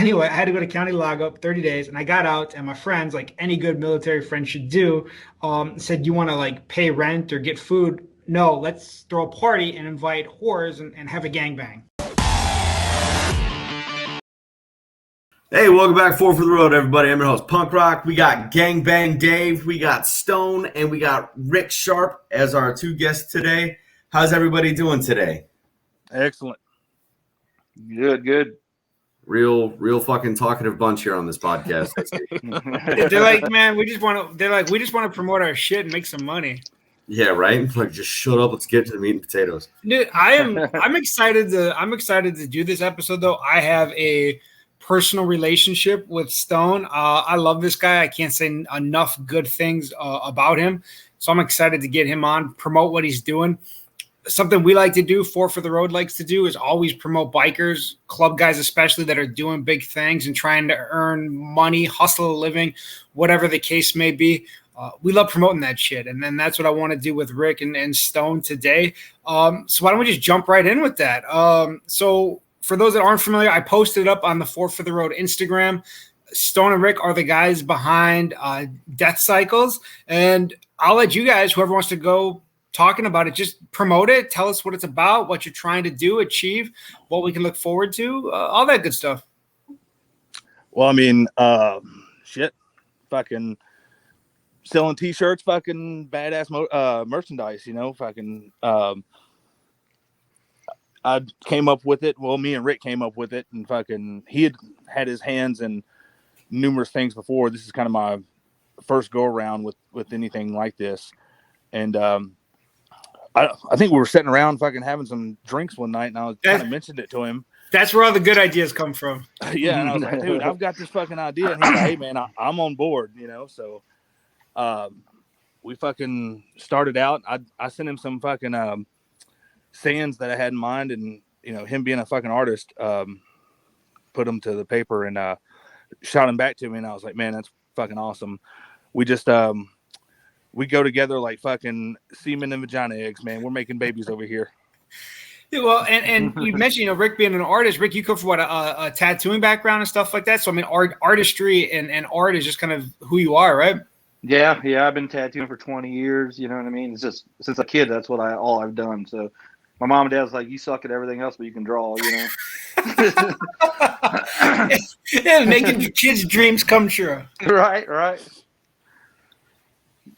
anyway, I had to go to county lockup 30 days, and I got out, and my friends, like any good military friend should do, said, "You want to like pay rent or get food? No, let's throw a party and invite whores and have a gangbang." Hey, welcome back, Four for the Road, everybody. I'm your host, Punk Rock. We got Gangbang Dave, we got Stone, and we got Rik Sharp as our two guests today. How's everybody doing today? Excellent. Good. Real fucking talkative bunch here on this podcast. They're like, man, we just want to promote our shit and make some money. Yeah, right. Like, just shut up. Let's get to the meat and potatoes. Dude, I'm excited to do this episode though. I have a personal relationship with Stone. I love this guy. I can't say enough good things about him. So I'm excited to get him on, promote what he's doing. Something we like to do, Four for the Road likes to do, is always promote bikers, club guys especially, that are doing big things and trying to earn money, hustle a living, whatever the case may be. We love promoting that shit. And then that's what I want to do with Rik and Stone today. So why don't we just jump right in with that? So for those that aren't familiar, I posted up on the Four for the Road Instagram. Stone and Rik are the guys behind Deathcycles. And I'll let you guys, whoever wants to go talking about it, just promote it. Tell us what it's about, what you're trying to do, achieve, what we can look forward to, all that good stuff. Well, I mean, shit, fucking selling T-shirts, fucking badass merchandise, you know, fucking. I came up with it. Well, me and Rik came up with it, and fucking he had his hands in numerous things before. This is kind of my first go around with anything like this, and I think we were sitting around fucking having some drinks one night, and I kind of mentioned it to him. That's where all the good ideas come from. Yeah, and I was like, dude, I've got this fucking idea. And he's like, hey, man, I'm on board, you know? So we fucking started out. I sent him some fucking sands that I had in mind, and, you know, him being a fucking artist, put them to the paper and shot them back to me, and I was like, man, that's fucking awesome. We just we go together like fucking semen and vagina eggs, man. We're making babies over here. Yeah, well, and you mentioned, you know, Rik being an artist. Rik, you come from a tattooing background and stuff like that. So I mean, artistry and art is just kind of who you are, right? Yeah. I've been tattooing for 20 years. You know what I mean? It's just since a kid, that's what all I've done. So my mom and dad was like, "You suck at everything else, but you can draw." You know. Yeah, making kids' dreams come true. Right.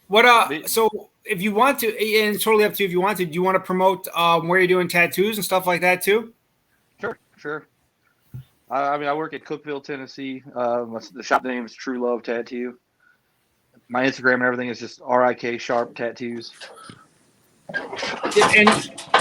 What so if you want to, and it's totally up to you if you want to, do you want to promote where you're doing tattoos and stuff like that too? Sure. I mean, I work at Cookeville, Tennessee. The shop name is True Love Tattoo. My Instagram and everything is just RIK Sharp Tattoos.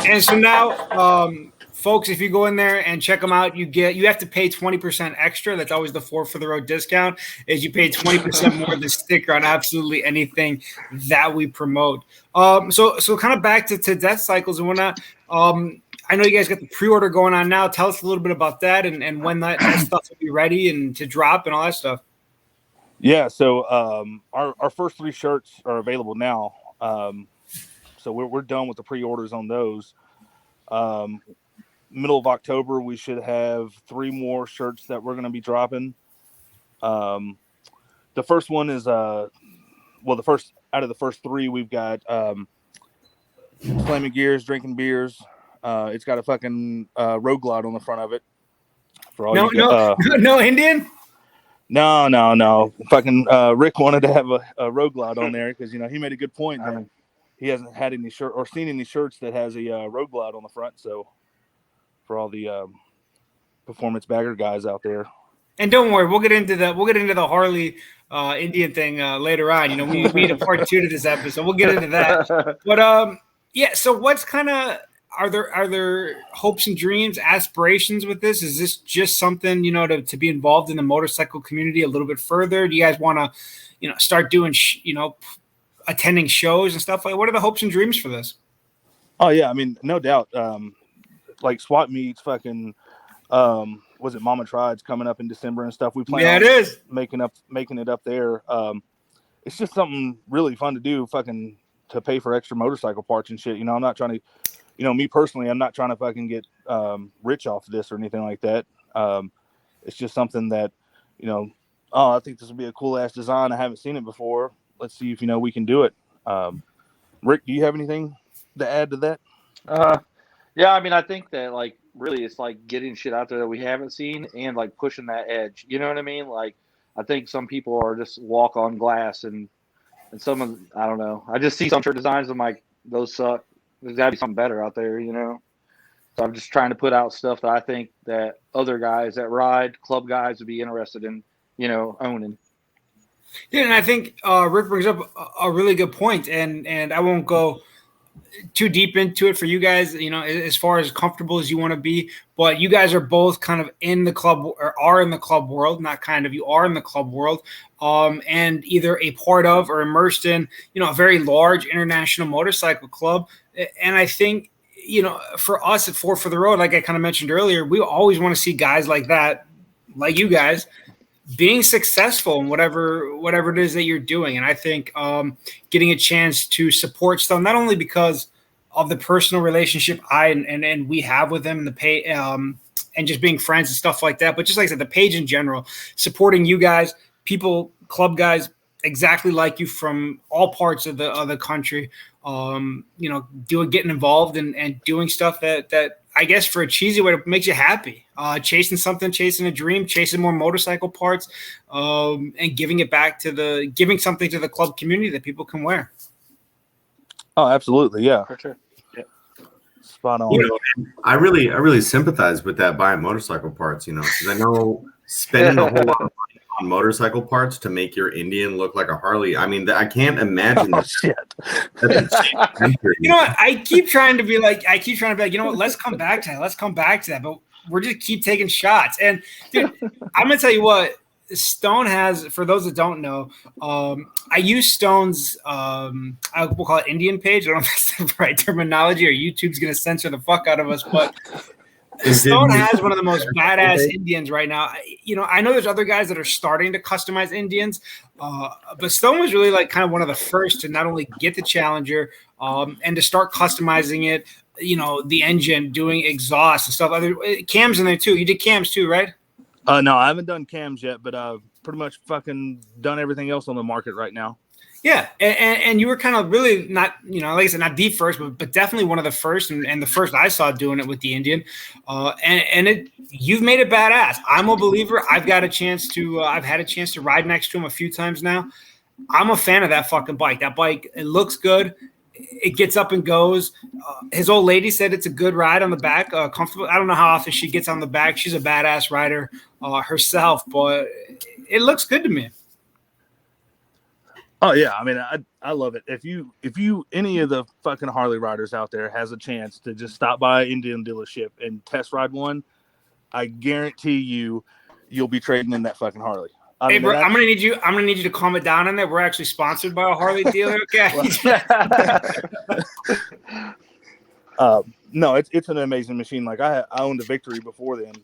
And so now, folks, if you go in there and check them out, you have to pay 20% extra. That's always the Four for the Road discount, is you pay 20% more the sticker on absolutely anything that we promote. So kind of back to Deathcycles and whatnot. I know you guys got the pre-order going on now. Tell us a little bit about that and when that stuff will be ready and to drop and all that stuff. Yeah, so our first 3 shirts are available now. So we're done with the pre-orders on those. Middle of October, we should have 3 more shirts that we're going to be dropping. The first one is out of the first 3, we've got Slamming Gears, Drinking Beers. It's got a fucking Road Glide on the front of it. For all no Indian. No. Fucking Rik wanted to have a Road Glide on there because, you know, he made a good point. He hasn't had any shirt or seen any shirts that has a Road Glide on the front. So for all the performance bagger guys out there. And don't worry, we'll get into the Harley Indian thing later on. You know, we need a part 2 to this episode. We'll get into that. But yeah. So what's kind of are there hopes and dreams, aspirations with this? Is this just something, you know, to be involved in the motorcycle community a little bit further? Do you guys want to, you know, start doing attending shows and stuff like that? What are the hopes and dreams for this? Oh yeah, I mean, no doubt. Like swap meets, fucking was it Mama Tried's coming up in December and stuff. We plan on making it up there. It's just something really fun to do, fucking to pay for extra motorcycle parts and shit. You know, I'm not trying to, you know, me personally, I'm not trying to fucking get rich off of this or anything like that. It's just something that, oh, I think this will be a cool ass design. I haven't seen it before. Let's see if we can do it. Rick, do you have anything to add to that? Yeah, I mean, I think that like really it's like getting shit out there that we haven't seen and like pushing that edge. You know what I mean? Like I think some people are just walk on glass and some of I don't know. I just see some shirt designs. I'm like, those suck. There's got to be something better out there, So I'm just trying to put out stuff that I think that other guys that ride, club guys, would be interested in, owning. Yeah, and I think Rick brings up a really good point, and I won't go too deep into it for you guys, as far as comfortable as you want to be, but you guys are both kind of in the club or are in the club world, not kind of, you are in the club world, and either a part of or immersed in, a very large international motorcycle club. And I think, for us at Four for the Road, like I kind of mentioned earlier, we always want to see guys like that, like you guys, being successful in whatever it is that you're doing. And I think getting a chance to support Stone, not only because of the personal relationship I and we have with him and the pay and just being friends and stuff like that, but just like I said, the page in general, supporting you guys, people, club guys, exactly like you from all parts of the country, getting involved and doing stuff that I guess for a cheesy way, it makes you happy. Chasing something, chasing a dream, chasing more motorcycle parts, and giving something to the club community that people can wear. Oh, absolutely, yeah, for sure. Yeah. Spot on. I really sympathize with that buying motorcycle parts. Because I know spending a whole lot of money on motorcycle parts to make your Indian look like a Harley. I mean, I can't imagine. Oh, shit. You know what? I keep trying to be like, you know what? Let's come back to that. But we're just keep taking shots. And dude, I'm gonna tell you what Stone has. For those that don't know, I use Stone's we'll call it Indian page. I don't know if that's the right terminology, or YouTube's gonna censor the fuck out of us, but. Stone has one of the most badass Indians right now. I know there's other guys that are starting to customize Indians, but Stone was really like kind of one of the first to not only get the Challenger and to start customizing it, the engine, doing exhaust and stuff. Other cams in there too. You did cams too, right? No, I haven't done cams yet, but pretty much fucking done everything else on the market right now. Yeah, and you were kind of really not, like I said, not the first, but definitely one of the first, and the first I saw doing it with the Indian. You've made it badass. I'm a believer. I've had a chance to ride next to him a few times now. I'm a fan of that fucking bike. That bike, it looks good. It gets up and goes. His old lady said it's a good ride on the back, comfortable. I don't know how often she gets on the back. She's a badass rider herself, but it looks good to me. Oh yeah, I mean, I love it. If you any of the fucking Harley riders out there has a chance to just stop by Indian dealership and test ride one, I guarantee you'll be trading in that fucking Harley. Hey, bro, I'm gonna need you to calm it down on that. We're actually sponsored by a Harley dealer. Okay. No, it's an amazing machine. Like I owned a Victory before then,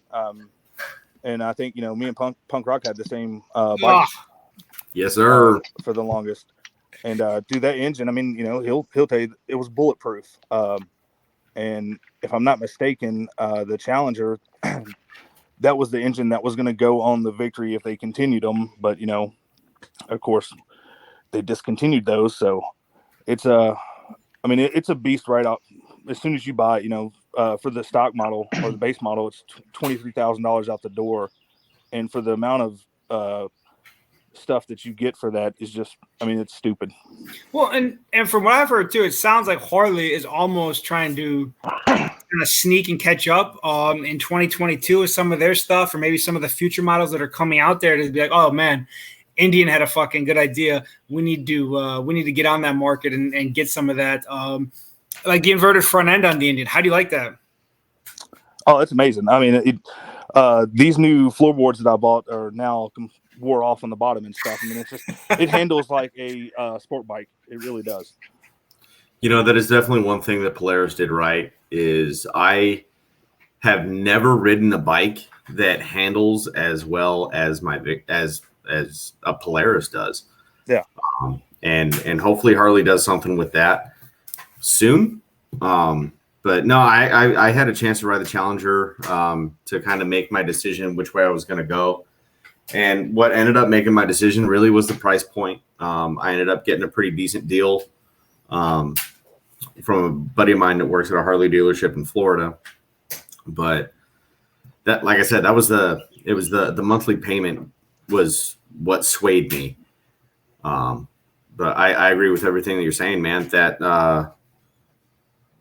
and I think me and Punk Rock had the same bike. Yes, sir. For the longest, and do that engine. I mean, he'll tell you it was bulletproof. And if I'm not mistaken, the Challenger, that was the engine that was going to go on the Victory if they continued them. But of course, they discontinued those. So it's it's a beast right out as soon as you buy it. For the stock model or the base model, it's $23,000 out the door, and for the amount of stuff that you get for that is just, it's stupid. Well, and from what I've heard too, it sounds like Harley is almost trying to kind of sneak and catch up in 2022 with some of their stuff, or maybe some of the future models that are coming out there to be like, oh man, Indian had a fucking good idea. We need to get on that market and get some of that, like the inverted front end on the Indian. How do you like that? Oh, it's amazing. I mean, these new floorboards that I bought are now wore off on the bottom and stuff. It's just, it handles like a sport bike. It really does. That is definitely one thing that Polaris did right. Is I have never ridden a bike that handles as well as as a Polaris does. Yeah. And hopefully Harley does something with that soon. But no, I had a chance to ride the Challenger to kind of make my decision which way I was going to go. And what ended up making my decision really was the price point. I ended up getting a pretty decent deal from a buddy of mine that works at a Harley dealership in Florida. But that, like I said, it was the monthly payment was what swayed me. But I agree with everything that you're saying, man. That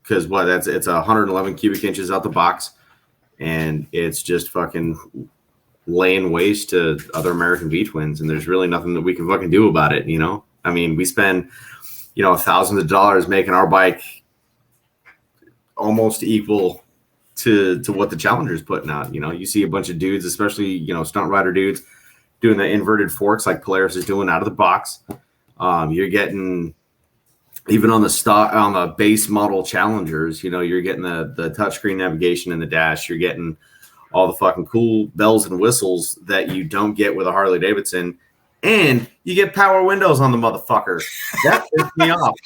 because it's 111 cubic inches out the box, and it's just fucking laying waste to other American V twins, and there's really nothing that we can fucking do about it. You know, I mean, we spend thousands of dollars making our bike almost equal to what the Challenger's putting out. You see a bunch of dudes, especially stunt rider dudes, doing the inverted forks like Polaris is doing out of the box. You're getting, even on the base model Challengers, you're getting the touchscreen navigation in the dash. You're getting all the fucking cool bells and whistles that you don't get with a Harley Davidson. And you get power windows on the motherfucker. That pissed me off.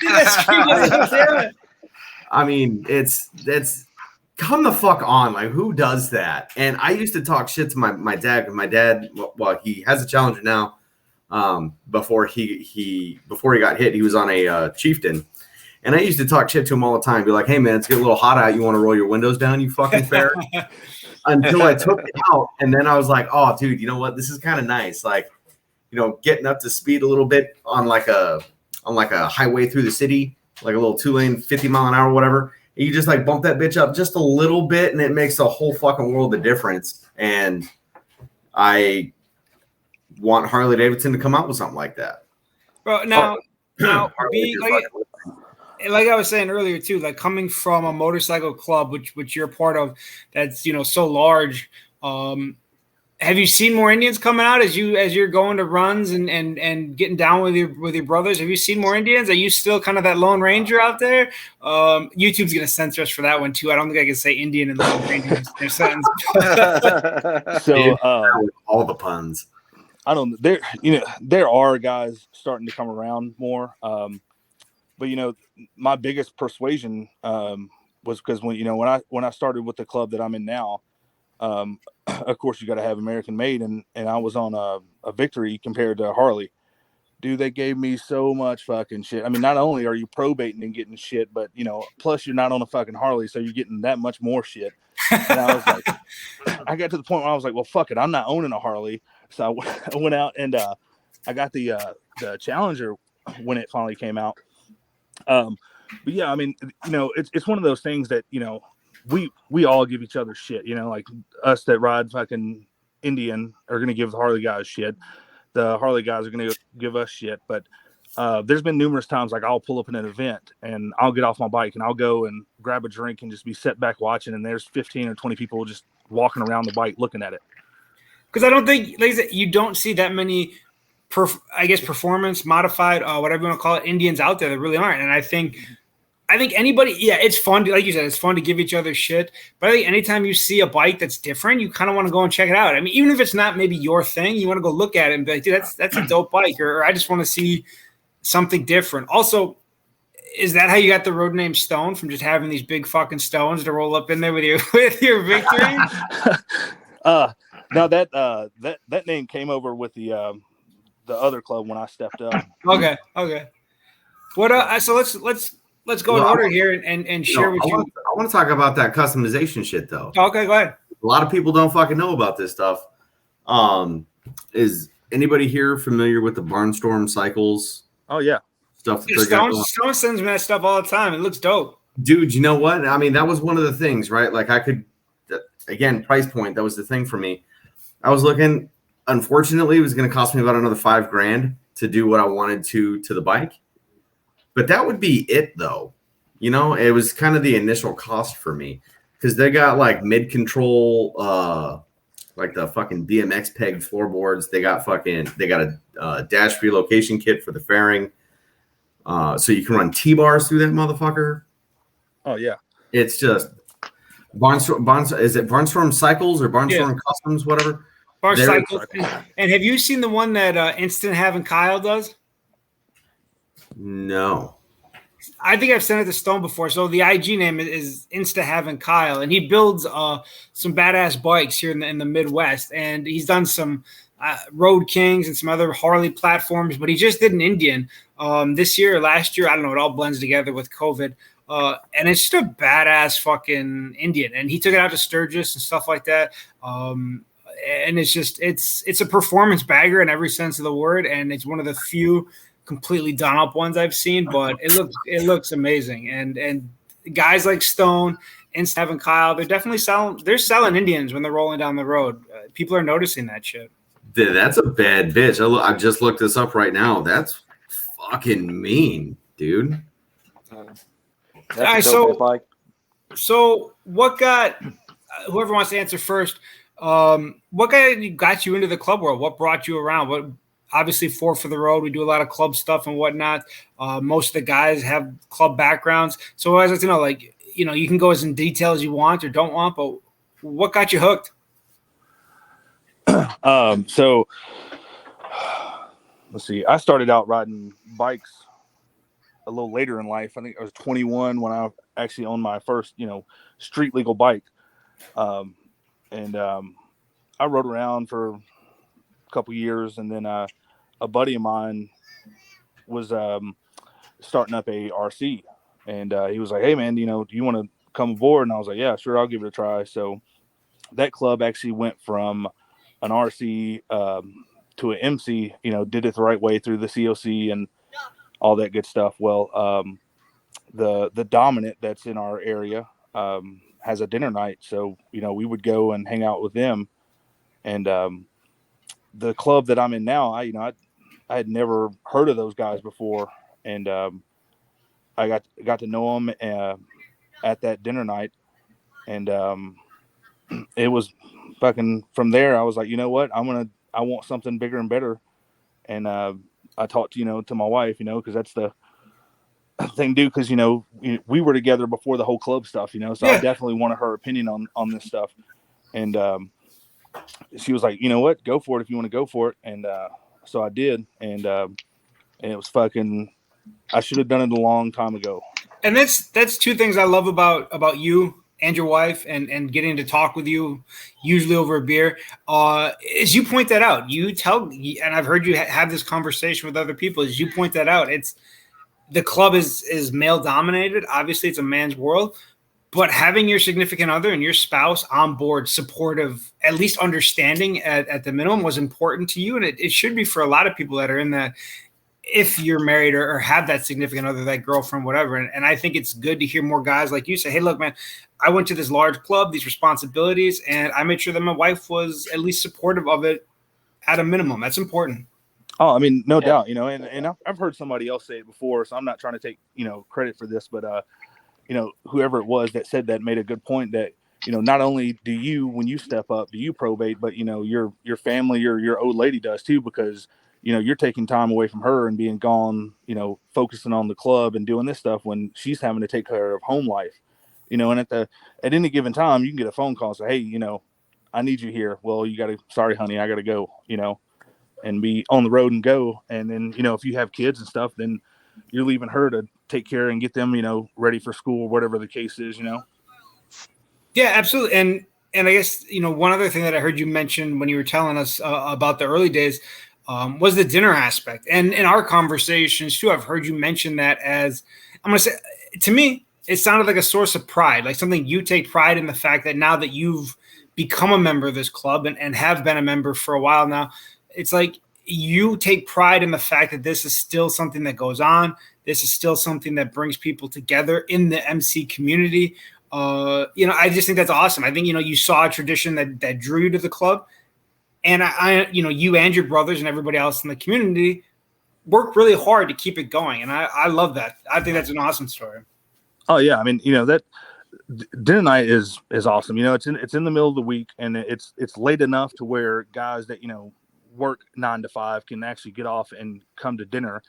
I mean, it's come the fuck on. Like, who does that? And I used to talk shit to my dad, because my dad, well, he has a Challenger now. Before he got hit, he was on a Chieftain. And I used to talk shit to him all the time. Be like, hey, man, it's getting a little hot out. You want to roll your windows down, you fucking ferret? Until I took it out. And then I was like, oh, dude, you know what? This is kind of nice. Like, getting up to speed a little bit on like a highway through the city, like a little 2-lane, 50 mile an hour, whatever. And you just like bump that bitch up just a little bit, and it makes a whole fucking world of difference. And I want Harley Davidson to come out with something like that. Well, now like I was saying earlier too, like coming from a motorcycle club, which you're part of, that's so large. Have you seen more Indians coming out as you're going to runs and getting down with your brothers? Have you seen more Indians? Are you still kind of that Lone Ranger out there? YouTube's gonna censor us for that one too. I don't think I can say Indian and Lone Ranger in their sentence. So all the puns. I don't. There are guys starting to come around more. But my biggest persuasion was because when I started with the club that I'm in now, of course you got to have American made, and I was on a Victory compared to Harley. Dude, they gave me so much fucking shit. I mean, not only are you probating and getting shit, but plus you're not on a fucking Harley, so you're getting that much more shit. And I was like, I got to the point where I was like, well, fuck it, I'm not owning a Harley. So I went out and I got the Challenger when it finally came out. But yeah, I mean, it's one of those things that we all give each other shit. Like us that ride fucking Indian are gonna give the Harley guys shit. The Harley guys are gonna give us shit. But there's been numerous times like I'll pull up in an event and I'll get off my bike and I'll go and grab a drink and just be set back watching, and there's 15 or 20 people just walking around the bike looking at it. Because I don't think, like I said, you don't see that many, performance modified, whatever you want to call it, Indians out there. There really aren't. And I think anybody, yeah, it's fun to, like you said, it's fun to give each other shit. But I think anytime you see a bike that's different, you kind of want to go and check it out. I mean, even if it's not maybe your thing, you want to go look at it and be like, dude, that's a dope bike, or I just want to see something different. Also, is that how you got the road name Stone, from just having these big fucking stones to roll up in there with your Victory? No, that name came over with the other club when I stepped up. Okay. What? So let's go in order here and share with you. I want to talk about that customization shit though. Okay, go ahead. A lot of people don't fucking know about this stuff. Is anybody here familiar with the Barnstorm Cycles? Oh yeah, stuff. Stone sends me that stuff all the time. It looks dope, dude. You know what? I mean, that was one of the things, right? Like I could, again, price point. That was the thing for me. I was looking. Unfortunately, it was going to cost me about another $5,000 to do what I wanted to the bike. But that would be it, though. It was kind of the initial cost for me, because they got like mid control, like the fucking BMX peg floorboards. They got a dash relocation kit for the fairing, so you can run T-bars through that motherfucker. Oh yeah, it's just Barnstorm. Is it Barnstorm Cycles or Barnstorm Customs, whatever? Cycles. And have you seen the one that Instant Having Kyle does? No. I think I've sent it to Stone before. So the IG name is Insta Having Kyle, and he builds some badass bikes here in the Midwest, and he's done some Road Kings and some other Harley platforms, but he just did an Indian this year or last year. I don't know. It all blends together with COVID. And it's just a badass fucking Indian. And he took it out to Sturgis and stuff like that. And it's a performance bagger in every sense of the word. And it's one of the few completely done up ones I've seen, but it looks amazing. And guys like Stone and Stephen Kyle, they're selling Indians when they're rolling down the road. People are noticing that shit. Dude, that's a bad bitch. I just looked this up right now. That's fucking mean, dude. That's so what got whoever wants to answer first? What got you into the club world? What brought you around? What obviously for the road, we do a lot of club stuff and whatnot. Most of the guys have club backgrounds, so I was like to know, like, you can go as in detail as you want or don't want, but what got you hooked? So let's see. I started out riding bikes a little later in life. I think I was 21 when I actually owned my first, street legal bike. And I rode around for a couple years, and then a buddy of mine was starting up a RC, and he was like, "Hey man, do you want to come aboard?" And I was like, "Yeah, sure, I'll give it a try." So that club actually went from an RC to an MC, did it the right way through the COC and all that good stuff. Well, the dominant that's in our area has a dinner night, so we would go and hang out with them. And the club that I'm in now, I had never heard of those guys before, and I got to know them at that dinner night, and it was fucking from there. I was like, you know what, I want something bigger and better, and I talked to my wife, because that's the thing, dude, because we were together before the whole club stuff, so yeah. I definitely wanted her opinion on this stuff, and she was like, you know what, go for it if you want to go for it. And so I did, and it was fucking, I should have done it a long time ago. And that's two things I love about you and your wife, and getting to talk with you, usually over a beer. As you point that out, you tell, and I've heard you have this conversation with other people, as you point that out, it's the club is male dominated. Obviously, it's a man's world, but having your significant other and your spouse on board, supportive, at least understanding at the minimum, was important to you. And it should be for a lot of people that are in that, if you're married or have that significant other, that girlfriend, whatever. And I think it's good to hear more guys like you say, hey, look, man, I went to this large club, these responsibilities, and I made sure that my wife was at least supportive of it at a minimum. That's important. Oh, I mean, no doubt, and I've heard somebody else say it before, so I'm not trying to take, credit for this, but, whoever it was that said that made a good point that, not only do you, when you step up, do you probate, but, your family, your old lady does too, because, you're taking time away from her and being gone, focusing on the club and doing this stuff when she's having to take care of home life, and at any given time, you can get a phone call and say, hey, I need you here. Well, sorry, honey, I got to go, and be on the road and go. And then, if you have kids and stuff, then you're leaving her to take care and get them, ready for school or whatever the case is, Yeah, absolutely. And I guess, one other thing that I heard you mention when you were telling us about the early days was the dinner aspect. And in our conversations too, I've heard you mention that as, I'm going to say, to me, it sounded like a source of pride, like something you take pride in, the fact that now that you've become a member of this club and have been a member for a while now, it's like you take pride in the fact that this is still something that goes on. This is still something that brings people together in the MC community. I just think that's awesome. I think, you saw a tradition that drew you to the club, and I you and your brothers and everybody else in the community work really hard to keep it going. And I love that. I think that's an awesome story. Oh yeah. I mean, that dinner night is awesome. It's in the middle of the week, and it's late enough to where guys that, work 9 to 5 can actually get off and come to dinner.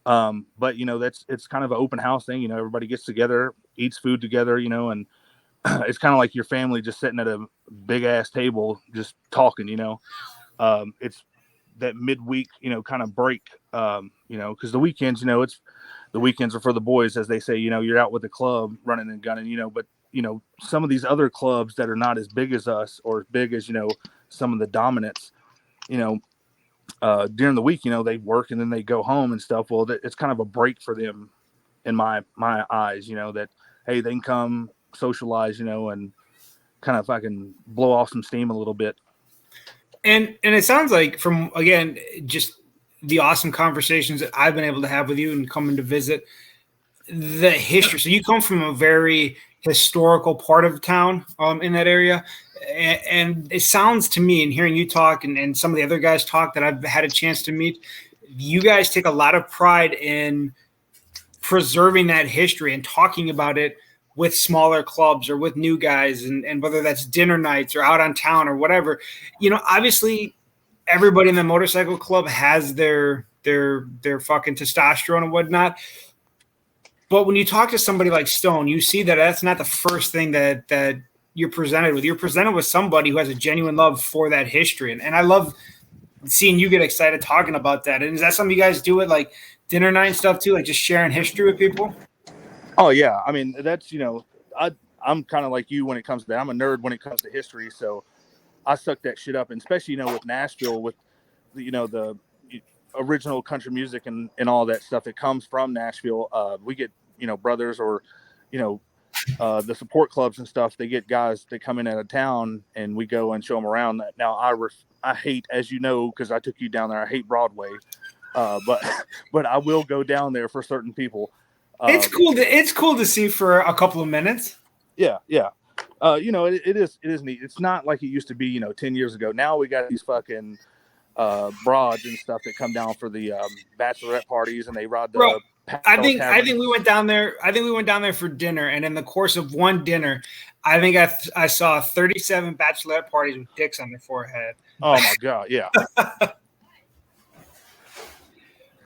But it's kind of an open house thing. Everybody gets together, eats food together, and it's kind of like your family just sitting at a big ass table, just talking, it's that midweek, kind of break, because the weekends, it's the weekends are for the boys, as they say. You're out with the club running and gunning. But some of these other clubs that are not as big as us, or as big as some of the dominants, during the week, they work and then they go home and stuff. Well, it's kind of a break for them, in my eyes. That hey, they can come socialize, and kind of fucking blow off some steam a little bit. And it sounds like, from again just the awesome conversations that I've been able to have with you and coming to visit, the history. So you come from a very historical part of town in that area. And it sounds to me, and hearing you talk and some of the other guys talk that I've had a chance to meet, you guys take a lot of pride in preserving that history and talking about it with smaller clubs or with new guys, and whether that's dinner nights or out on town or whatever. Obviously everybody in the motorcycle club has their fucking testosterone and whatnot. But when you talk to somebody like Stone, you see that that's not the first thing that you're presented with. You're presented with somebody who has a genuine love for that history. And I love seeing you get excited talking about that. And is that something you guys do at like dinner night and stuff too? Like just sharing history with people? Oh yeah. I mean, that's, I'm kind of like you when it comes to that. I'm a nerd when it comes to history. So I suck that shit up. And especially, with Nashville, with the original country music and all that stuff that comes from Nashville. We get, brothers or, the support clubs and stuff. They get guys that come in out of town and we go and show them around. Now I hate, as you know, because I took you down there, I hate Broadway. But I will go down there for certain people. It's cool to see for a couple of minutes. Yeah. Yeah. It is neat. It's not like it used to be, 10 years ago. Now we got these fucking broads and stuff that come down for the bachelorette parties, and they ride the. Bro, I think we went down there. I think we went down there for dinner, and in the course of one dinner, I think I saw 37 bachelorette parties with dicks on their forehead. Oh my god, yeah.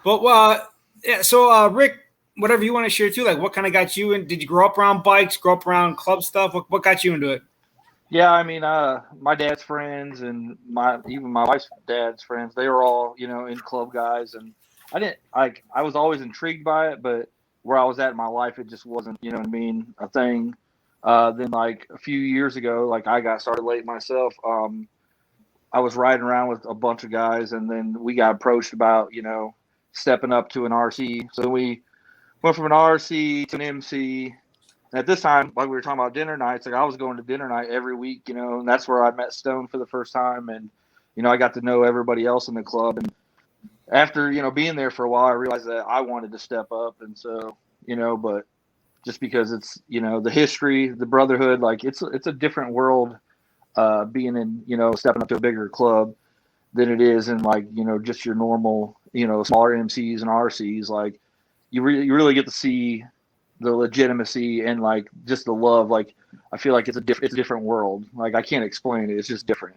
But yeah. So Rick, whatever you want to share too, like what kind of got you in? Did you grow up around bikes? Grow up around club stuff? What got you into it? Yeah, I mean, my dad's friends and even my wife's dad's friends, they were all, in club guys, and I was always intrigued by it, but where I was at in my life, it just wasn't, a thing. Then like a few years ago, like I got started late myself. I was riding around with a bunch of guys, and then we got approached about, stepping up to an RC. So we went from an RC to an MC. And at this time, like we were talking about dinner nights, like I was going to dinner night every week, and that's where I met Stone for the first time. And, I got to know everybody else in the club. And after, being there for a while, I realized that I wanted to step up. And so, but just because it's, the history, the brotherhood, like it's a different world being in, stepping up to a bigger club than it is in like, just your normal, smaller MCs and RCs. Like you really get to see the legitimacy and like just the love. Like I feel like it's a different world. Like I can't explain it. It's just different.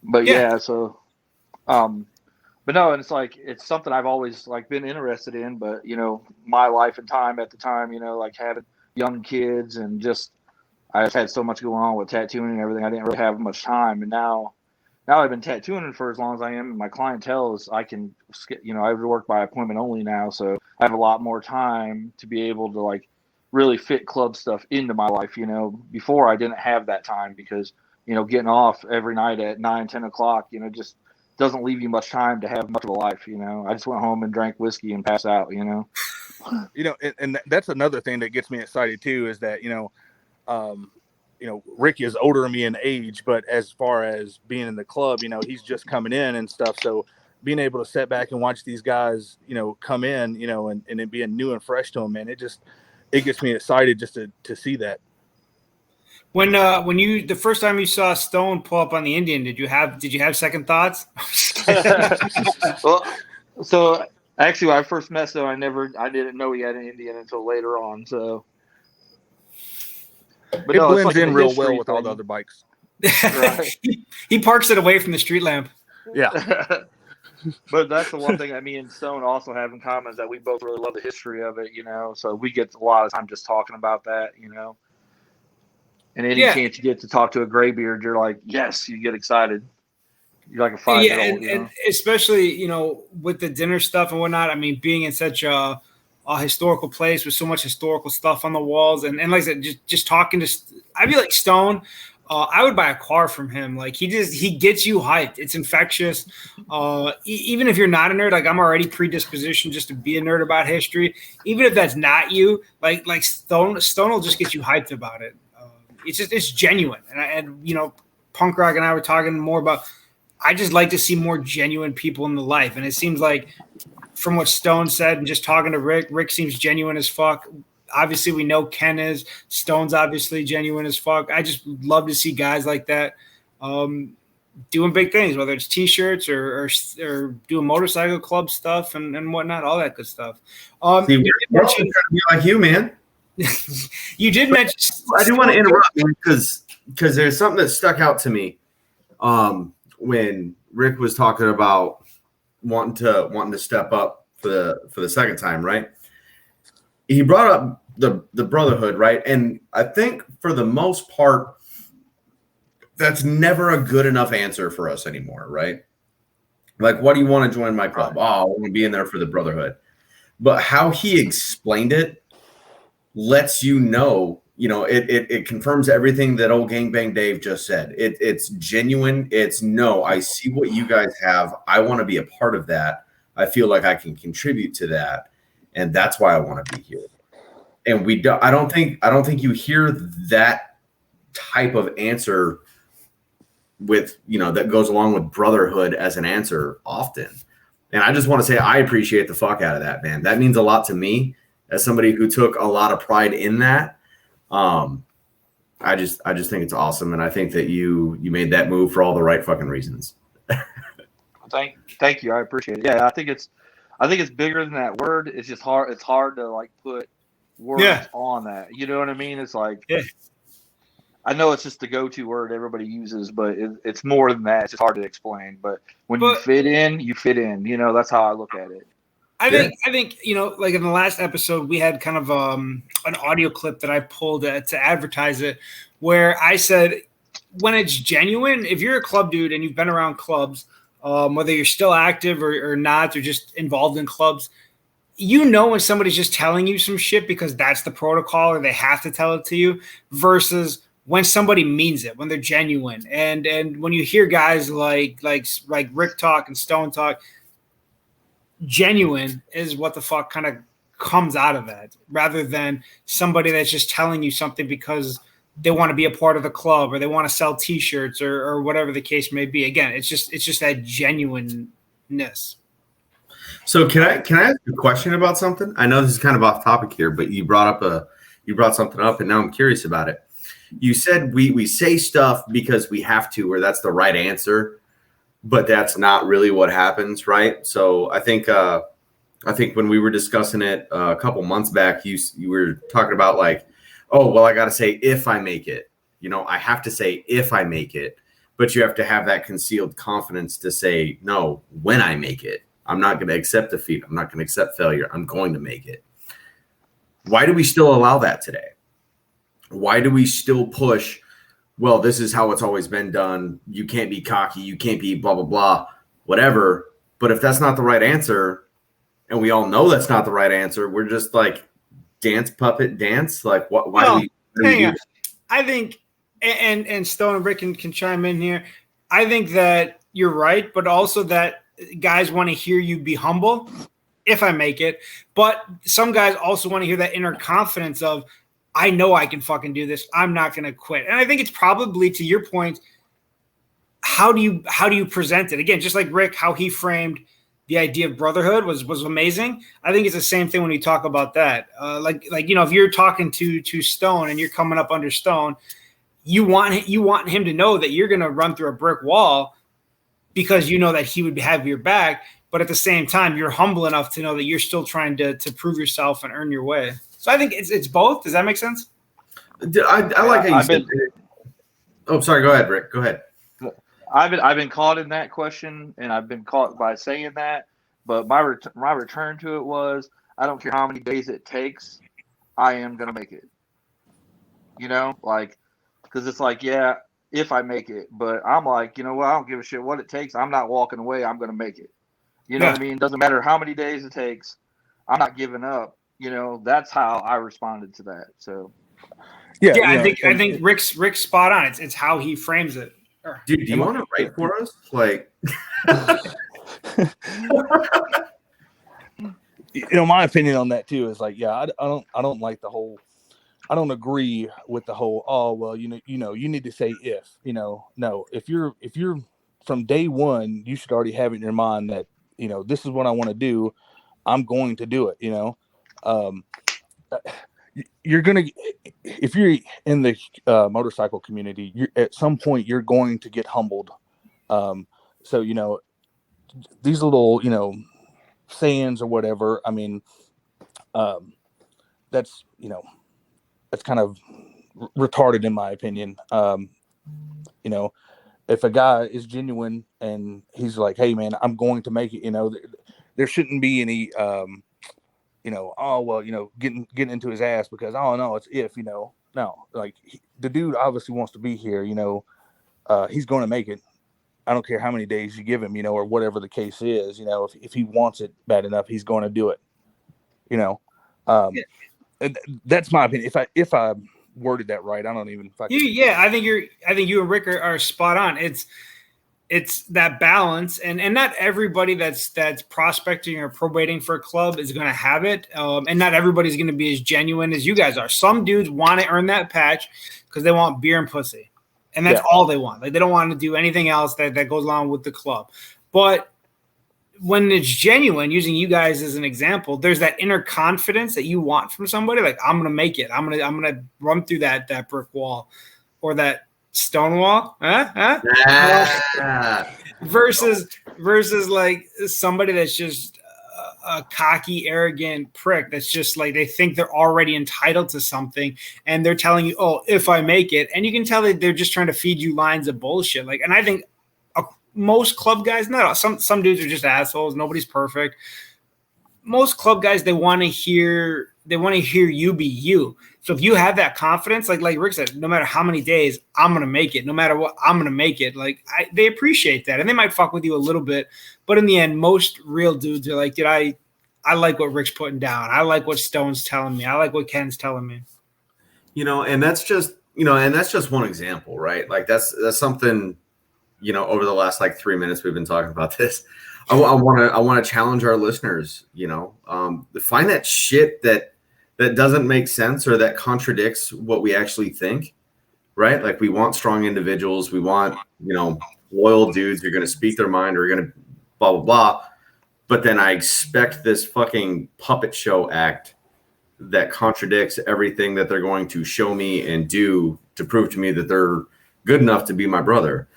But yeah, so but no, and it's like it's something I've always like been interested in, but my life and time at the time, like having young kids and just I've had so much going on with tattooing and everything, I didn't really have much time. And now I've been tattooing for as long as I am, and my clientele is I can I work by appointment only now, so I have a lot more time to be able to like really fit club stuff into my life. Before I didn't have that time because getting off every night at 9-10 o'clock just doesn't leave you much time to have much of a life. I just went home and drank whiskey and passed out. And that's another thing that gets me excited too, is that Rick is older than me in age, but as far as being in the club, he's just coming in and stuff. So being able to sit back and watch these guys, come in, and it being new and fresh to them, man, it gets me excited just to see that. When you the first time you saw Stone pull up on the Indian, did you have second thoughts? Well, so actually, when I first met Stone, I didn't know he had an Indian until later on. So, but it blends like in real well with all the other bikes. Right. He parks it away from the street lamp. Yeah. But that's the one thing that me and Stone also have in common is that we both really love the history of it, so we get a lot of time just talking about that, and any chance you get to talk to a graybeard, you're like, yes, you get excited. You're like a 5-year-old. And especially, with the dinner stuff and whatnot, I mean, being in such a historical place with so much historical stuff on the walls. And like I said, just talking to, I feel like Stone, I would buy a car from him. Like he gets you hyped. It's infectious. Even if you're not a nerd, like I'm already predispositioned just to be a nerd about history. Even if that's not you, like Stone will just get you hyped about it. It's genuine. And you know, Punk Rock and I were talking more about, I just like to see more genuine people in the life. And it seems like from what Stone said and just talking to Rick seems genuine as fuck. Obviously, we know Ken is. Stone's obviously genuine as fuck. I just love to see guys like that doing big things, whether it's T-shirts or doing motorcycle club stuff and whatnot, all that good stuff. See, we're all trying to be like you, man. You did mention. I do want to interrupt because there's something that stuck out to me when Rick was talking about wanting to step up for the second time, right? He brought up the brotherhood, right? And I think for the most part, that's never a good enough answer for us anymore, right? Like, what do you want to join my club? Oh, I want to be in there for the brotherhood. But how he explained it lets you know, it confirms everything that old Gangbang Dave just said. It's genuine. It's no, I see what you guys have. I want to be a part of that. I feel like I can contribute to that. And that's why I want to be here. And I don't think you hear that type of answer with, that goes along with brotherhood as an answer often. And I just want to say, I appreciate the fuck out of that, man. That means a lot to me as somebody who took a lot of pride in that. I just think it's awesome. And I think that you made that move for all the right fucking reasons. Thank you. I appreciate it. Yeah. I think it's bigger than that word. It's just hard. It's hard to like put words on that. You know what I mean? It's like, I know it's just the go-to word everybody uses, but it's more than that. It's just hard to explain. But you fit in, you fit in. That's how I look at it. I think like in the last episode, we had kind of an audio clip that I pulled to advertise it, where I said, when it's genuine, if you're a club dude and you've been around clubs, whether you're still active or not, or just involved in clubs, when somebody's just telling you some shit because that's the protocol or they have to tell it to you, versus when somebody means it, when they're genuine. And when you hear guys like Rick talk and Stone talk, genuine is what the fuck kind of comes out of that, rather than somebody that's just telling you something because they want to be a part of the club or they want to sell T-shirts or whatever the case may be. Again, it's just that genuineness. So can I ask you a question about something? I know this is kind of off topic here, but you brought something up, and now I'm curious about it. You said we say stuff because we have to, or that's the right answer, but that's not really what happens, right? So I think when we were discussing it a couple months back, you were talking about like, oh, well, I got to say if I make it, I have to say if I make it, but you have to have that concealed confidence to say no when I make it. I'm not going to accept defeat. I'm not going to accept failure. I'm going to make it. Why do we still allow that today? Why do we still push, well, this is how it's always been done. You can't be cocky. You can't be blah, blah, blah, whatever. But if that's not the right answer, and we all know that's not the right answer, we're just like puppet dance. Like, why do we do that? I think, and Stone and Rick can chime in here. I think that you're right, but also that guys want to hear you be humble if I make it. But some guys also want to hear that inner confidence of, I know I can fucking do this. I'm not going to quit. And I think it's probably, to your point, how do you present it? Again, just like Rick, how he framed the idea of brotherhood was amazing. I think it's the same thing when we talk about that. If you're talking to Stone and you're coming up under Stone, you want him to know that you're going to run through a brick wall because you know that he would have your back. But at the same time, you're humble enough to know that you're still trying to prove yourself and earn your way. So I think it's both. Does that make sense? I like how you said it. Oh, sorry. Go ahead, Rick. Go ahead. I've been caught in that question, and I've been caught by saying that. But my return to it was, I don't care how many days it takes, I am gonna make it. Because it's like, yeah, if I make it, but I'm like, I don't give a shit what it takes. I'm not walking away. I'm gonna make it. You know what I mean? It doesn't matter how many days it takes. I'm not giving up. That's how I responded to that. So yeah, I think Rick's spot on. It's how he frames it. Dude, do you want to write for us? Like, my opinion on that too is like, I don't like the whole. I don't agree with the whole. Oh well, you need to say if. No. If you're from day one, you should already have it in your mind that this is what I want to do. I'm going to do it. You're gonna, if you're in the motorcycle community, at some point you're going to get humbled. So these little sayings or whatever. I mean, that's kind of retarded in my opinion. If a guy is genuine and he's like, hey man, I'm going to make it, there shouldn't be any getting into his ass because, oh no, it's if, no, like the dude obviously wants to be here, he's going to make it. I don't care how many days you give him, or whatever the case is, if he wants it bad enough, he's going to do it, That's my opinion. If I worded that right, I don't even fucking. I think you and Rick are spot on. It's that balance, and not everybody that's prospecting or probating for a club is going to have it, and not everybody's going to be as genuine as you guys are. Some dudes want to earn that patch because they want beer and pussy, and that's all they want. Like they don't want to do anything else that goes along with the club. But when it's genuine, using you guys as an example, there's that inner confidence that you want from somebody. Like I'm going to make it. I'm going to run through that brick wall or that stone wall. Versus like somebody that's just a cocky, arrogant prick. That's just like, they think they're already entitled to something. And they're telling you, oh, if I make it, and you can tell that they're just trying to feed you lines of bullshit. Like, and I think most club guys, not some dudes are just assholes. Nobody's perfect. Most club guys, they want to hear you be you. So if you have that confidence, like Rick said, no matter how many days, I'm gonna make it. No matter what, I'm gonna make it. Like they appreciate that, and they might fuck with you a little bit, but in the end, most real dudes are like, dude, I like what Rick's putting down. I like what Stone's telling me. I like what Ken's telling me. And that's just one example, right? Like that's something. Over the last 3 minutes, we've been talking about this. I want to challenge our listeners, to find that shit that doesn't make sense or that contradicts what we actually think, right? Like we want strong individuals. We want, loyal dudes who are going to speak their mind or are going to blah, blah, blah. But then I expect this fucking puppet show act that contradicts everything that they're going to show me and do to prove to me that they're good enough to be my brother.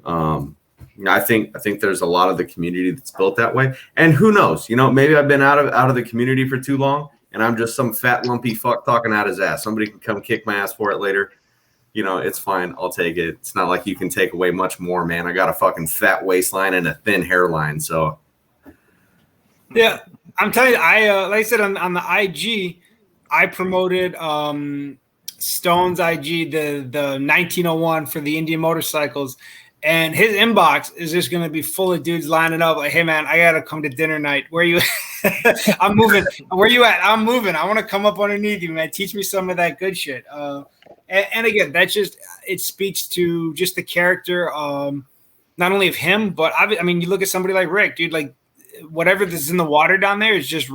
I think there's a lot of the community that's built that way, and who knows? Maybe I've been out of the community for too long, and I'm just some fat lumpy fuck talking out his ass. Somebody can come kick my ass for it later. It's fine. I'll take it. It's not like you can take away much more, man. I got a fucking fat waistline and a thin hairline, so yeah. I'm telling you, I like I said on the IG, I promoted Stone's IG, the 1901 for the Indian motorcycles. And his inbox is just going to be full of dudes lining up like, hey, man, I got to come to dinner night. Where you I'm moving. Where you at? I'm moving. I want to come up underneath you, man. Teach me some of that good shit. And again, that just – it speaks to just the character not only of him, but I mean, you look at somebody like Rick, dude, like whatever is in the water down there is just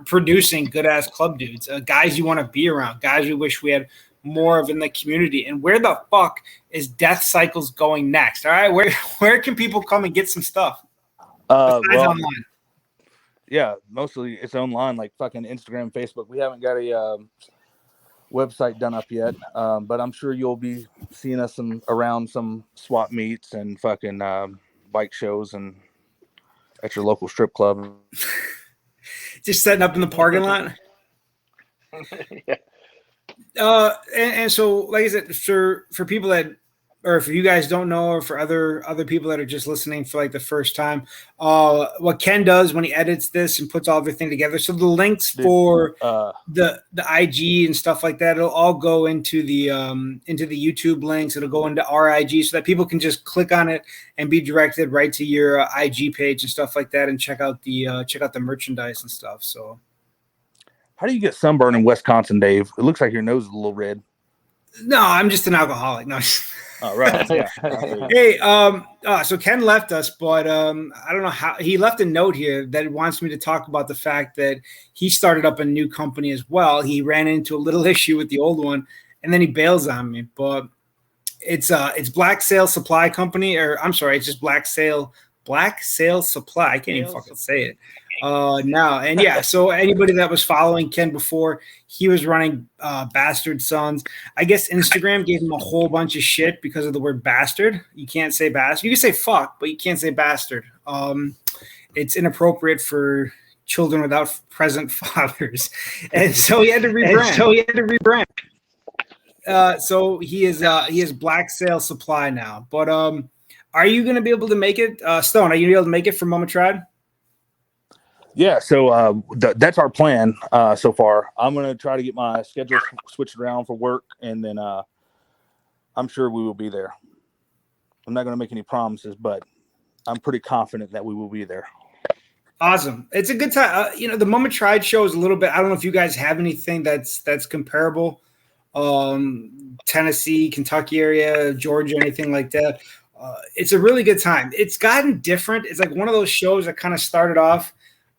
producing good-ass club dudes, guys you want to be around, guys we wish we had – more of in the community. And where the fuck is Deathcycles going next? All right, where can people come and get some stuff online? Yeah, mostly it's online, like fucking Instagram, Facebook. We haven't got a website done up yet, but I'm sure you'll be seeing us around some swap meets and fucking bike shows and at your local strip club. Just setting up in the parking lot. Yeah. And so, like I said, for people that, or if you guys don't know, or for other people that are just listening for like the first time, what Ken does when he edits this and puts all everything together. So the links for the IG and stuff like that, it'll all go into the YouTube links. It'll go into our IG so that people can just click on it and be directed right to your IG page and stuff like that, and check out the merchandise and stuff. So. How do you get sunburn in Wisconsin, Dave? It looks like your nose is a little red. No, I'm just an alcoholic. No. Oh, right. Yeah. Hey, so Ken left us, but I don't know how he left a note here that wants me to talk about the fact that he started up a new company as well. He ran into a little issue with the old one, and then he bails on me. But it's Black Sail Supply Company, or I'm sorry, it's just Black Sail Supply. I can't even fucking say it. Now, and yeah, so anybody that was following Ken before, he was running Bastard Sons. I guess Instagram gave him a whole bunch of shit because of the word bastard. You can't say bastard. You can say fuck, but you can't say bastard. It's inappropriate for children without present fathers, and so he had to rebrand. So he is Black Sail Supply now. But are you going to be able to make it, Stone? Are you going to be able to make it for Mama Tried? Yeah, so that's our plan so far. I'm going to try to get my schedule switched around for work, and then I'm sure we will be there. I'm not going to make any promises, but I'm pretty confident that we will be there. Awesome. It's a good time. The Mama Tried show is a little bit, I don't know if you guys have anything that's comparable. Tennessee, Kentucky area, Georgia, anything like that. It's a really good time. It's gotten different. It's like one of those shows that kind of started off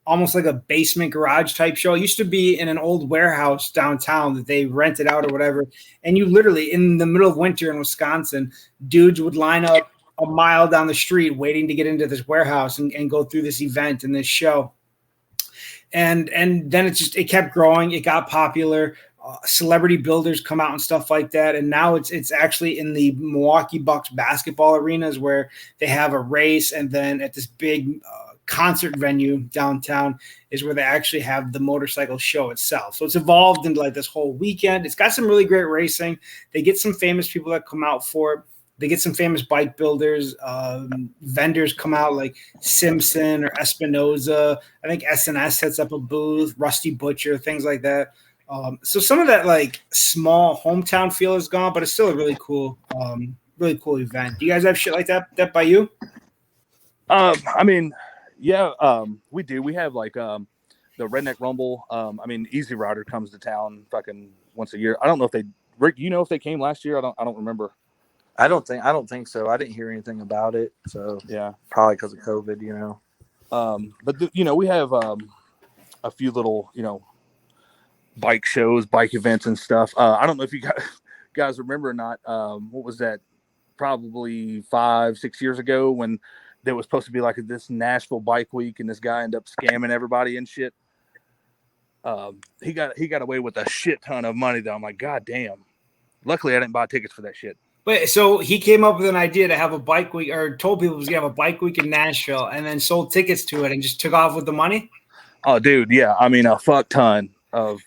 almost like a basement garage type show. It used to be in an old warehouse downtown that they rented out or whatever. And you literally, in the middle of winter in Wisconsin, dudes would line up a mile down the street waiting to get into this warehouse and go through this event and this show. And then it kept growing. It got popular. Celebrity builders come out and stuff like that. And now it's actually in the Milwaukee Bucks basketball arenas where they have a race. And then at this big concert venue downtown is where they actually have the motorcycle show itself. So it's evolved into like this whole weekend. It's got some really great racing. They get some famous people that come out for it. They get some famous bike builders, vendors come out like Simpson or Espinoza. I think SNS sets up a booth, Rusty Butcher, things like that. So some of that like small hometown feel is gone, but it's still a really cool event. Do you guys have shit like that by you? I mean, yeah, we do. We have like the Redneck Rumble. I mean, Easy Rider comes to town fucking once a year. I don't know if Rick, you know if they came last year? I don't remember. I don't think so. I didn't hear anything about it. So yeah, probably because of COVID, But we have a few little bike shows, bike events and stuff. I don't know if you guys remember or not. What was that? Probably 5-6 years ago when there was supposed to be like this Nashville Bike Week, and this guy ended up scamming everybody and shit. He got away with a shit ton of money though. I'm like, God damn. Luckily, I didn't buy tickets for that shit. Wait, so he came up with an idea to have a bike week, or told people he was gonna have a bike week in Nashville, and then sold tickets to it and just took off with the money? Oh, dude, yeah. I mean, a fuck ton of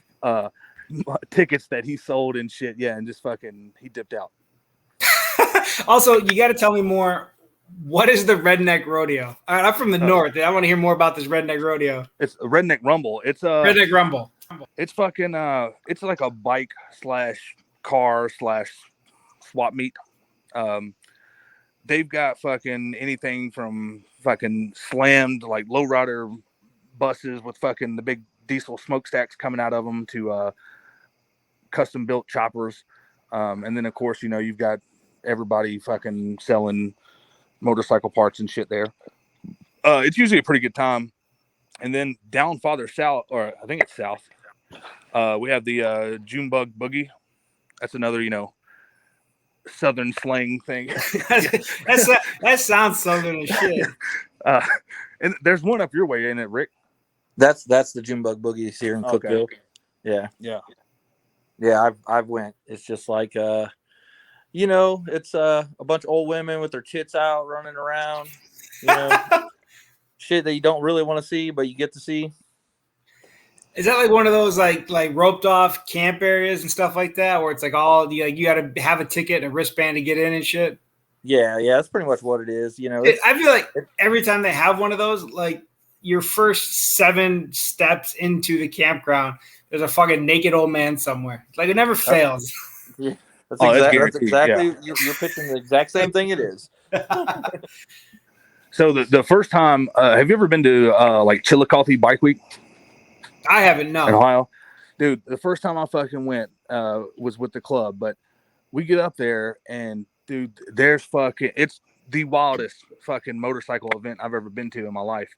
tickets that he sold and shit. Yeah, and just fucking he dipped out. Also, you got to tell me more. What is the Redneck Rodeo? All right, I'm from the north. I want to hear more about this Redneck Rodeo. It's a Redneck Rumble. It's a Redneck Rumble. It's fucking it's like a bike / car / swap meet. They've got fucking anything from fucking slammed like lowrider buses with fucking the big diesel smokestacks coming out of them to custom built choppers, and then of course you've got everybody fucking selling motorcycle parts and shit there. It's usually a pretty good time. And then down farther south, or I think it's south, we have the Junebug Boogie. That's another southern slang thing. that sounds southern as shit. And there's one up your way, ain't it, Rick? That's the Junebug Boogie here in Cookville. Yeah. I've went. It's just like it's a bunch of old women with their tits out running around. Shit that you don't really want to see, but you get to see. Is that like one of those like roped off camp areas and stuff like that, where it's like all you got to have a ticket and a wristband to get in and shit? Yeah, that's pretty much what it is. I feel like every time they have one of those, like your first 7 steps into the campground, there's a fucking naked old man somewhere. Like it never fails. Yeah, that's exactly. Yeah. You're pitching the exact same thing. It is. So the first time, have you ever been to like Chillicothe Bike Week? I haven't, no. In Ohio. Dude, the first time I fucking went was with the club, but we get up there and dude, it's the wildest fucking motorcycle event I've ever been to in my life.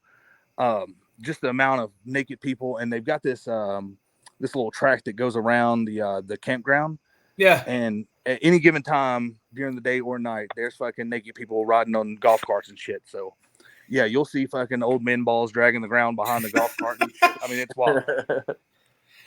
Just the amount of naked people, and they've got this this little track that goes around the campground. Yeah. And at any given time during the day or night, there's fucking naked people riding on golf carts and shit. So yeah, you'll see fucking old men balls dragging the ground behind the golf cart and shit. I mean, it's wild.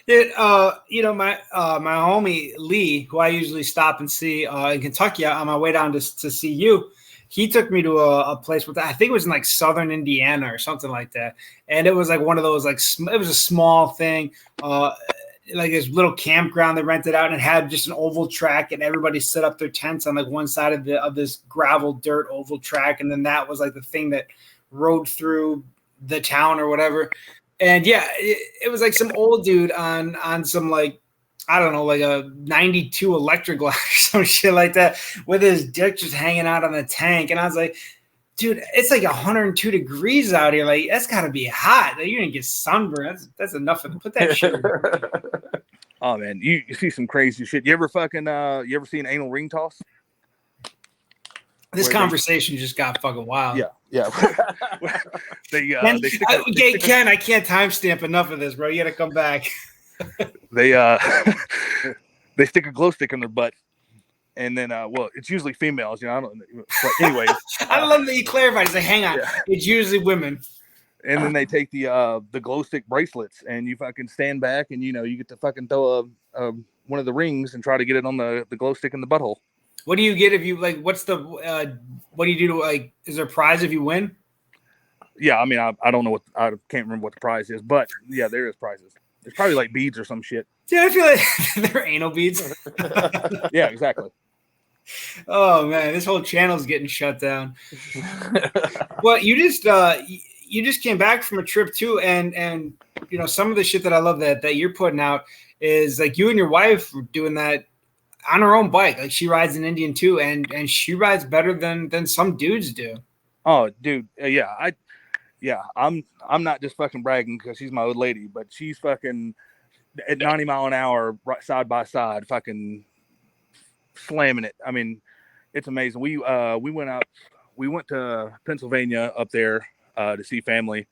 My homie Lee, who I usually stop and see in Kentucky on my way down to see you, he took me to a place with, I think it was in like southern Indiana or something like that, and it was like one of those like it was a small thing, like this little campground they rented out, and it had just an oval track, and everybody set up their tents on like one side of this gravel dirt oval track, and then that was like the thing that rode through the town or whatever. And yeah, it was like some old dude on some like, I don't know, like a 92 electric or some shit like that with his dick just hanging out on the tank. And I was like, dude, it's like 102 degrees out here. Like, that's got to be hot. Like, you're going to get sunburned. That's enough. Put that shit in. Oh, man, you see some crazy shit. You ever see an anal ring toss? This conversation just got fucking wild. Yeah. Ken, I can't timestamp enough of this, bro. You got to come back. They stick a glow stick in their butt, and then it's usually females. I don't. But anyways, I love that you clarified. It's like, hang on, it's usually women. And then they take the glow stick bracelets, and you fucking stand back, and you get to fucking throw one of the rings and try to get it on the glow stick in the butthole. What do you get if you like? What do you do to like? Is there a prize if you win? Yeah, I mean, I don't know I can't remember what the prize is, but yeah, there is prizes. There's probably like beads or some shit. Yeah, I feel like they're anal beads. Yeah, exactly. Oh man, this whole channel's getting shut down. Well, you just came back from a trip too, and some of the shit that I love that you're putting out is like you and your wife were doing that on her own bike. Like she rides an Indian too, and she rides better than some dudes do. Oh, dude, I'm not just fucking bragging because she's my old lady, but she's fucking at 90 mile an hour side by side, fucking slamming it. I mean, it's amazing. We went to Pennsylvania up there to see family,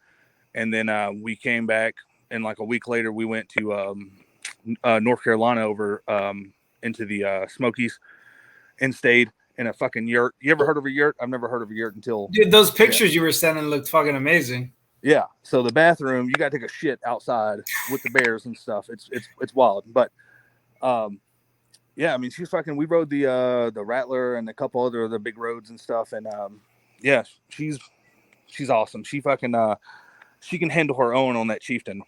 and then we came back, and like a week later we went to North Carolina over into the Smokies and stayed in a fucking yurt. You ever heard of a yurt? I've never heard of a yurt until. Dude, those pictures you were sending looked fucking amazing. Yeah. So the bathroom, you got to take a shit outside with the bears and stuff. It's wild. But yeah, I mean, she's fucking. We rode the Rattler and a couple other the big roads and stuff, and yeah, she's awesome. She fucking she can handle her own on that Chieftain.